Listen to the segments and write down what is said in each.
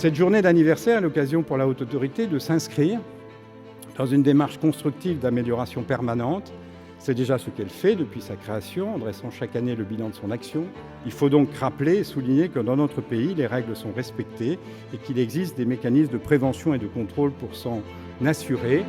Cette journée d'anniversaire est l'occasion pour la Haute Autorité de s'inscrire dans une démarche constructive d'amélioration permanente. C'est déjà ce qu'elle fait depuis sa création, en dressant chaque année le bilan de son action. Il faut donc rappeler et souligner que dans notre pays, les règles sont respectées et qu'il existe des mécanismes de prévention et de contrôle pour s'en assurer.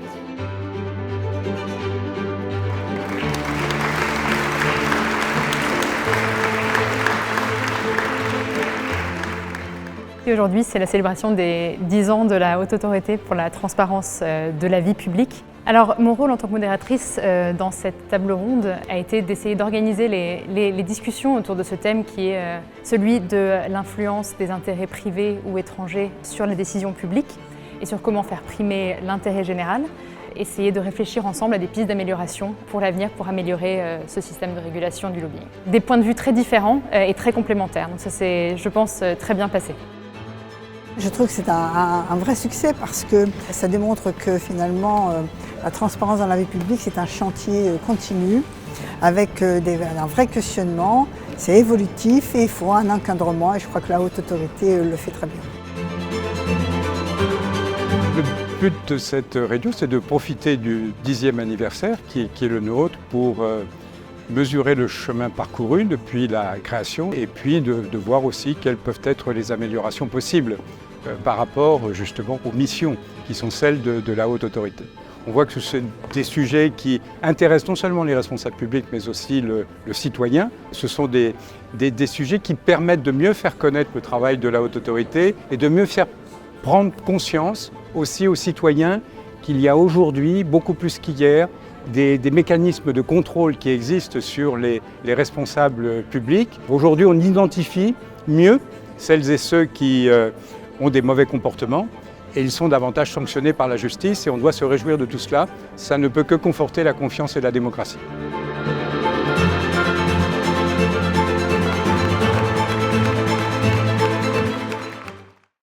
Aujourd'hui, c'est la célébration des 10 ans de la Haute Autorité pour la transparence de la vie publique. Alors, mon rôle en tant que modératrice dans cette table ronde a été d'essayer d'organiser les discussions autour de ce thème qui est celui de l'influence des intérêts privés ou étrangers sur les décisions publiques et sur comment faire primer l'intérêt général. Essayer de réfléchir ensemble à des pistes d'amélioration pour l'avenir, pour améliorer ce système de régulation du lobbying. Des points de vue très différents et très complémentaires, donc ça c'est, je pense, très bien passé. Je trouve que c'est un vrai succès parce que ça démontre que finalement la transparence dans la vie publique c'est un chantier continu avec un vrai questionnement, c'est évolutif et il faut un encadrement et je crois que la Haute Autorité le fait très bien. Le but de cette réunion c'est de profiter du 10e anniversaire qui est le nôtre pour mesurer le chemin parcouru depuis la création et puis de voir aussi quelles peuvent être les améliorations possibles par rapport justement aux missions qui sont celles de la Haute Autorité. On voit que ce sont des sujets qui intéressent non seulement les responsables publics mais aussi le citoyen. Ce sont des sujets qui permettent de mieux faire connaître le travail de la Haute Autorité et de mieux faire prendre conscience aussi aux citoyens qu'il y a aujourd'hui, beaucoup plus qu'hier, des mécanismes de contrôle qui existent sur les responsables publics. Aujourd'hui, on identifie mieux celles et ceux qui ont des mauvais comportements et ils sont davantage sanctionnés par la justice et on doit se réjouir de tout cela. Ça ne peut que conforter la confiance et la démocratie.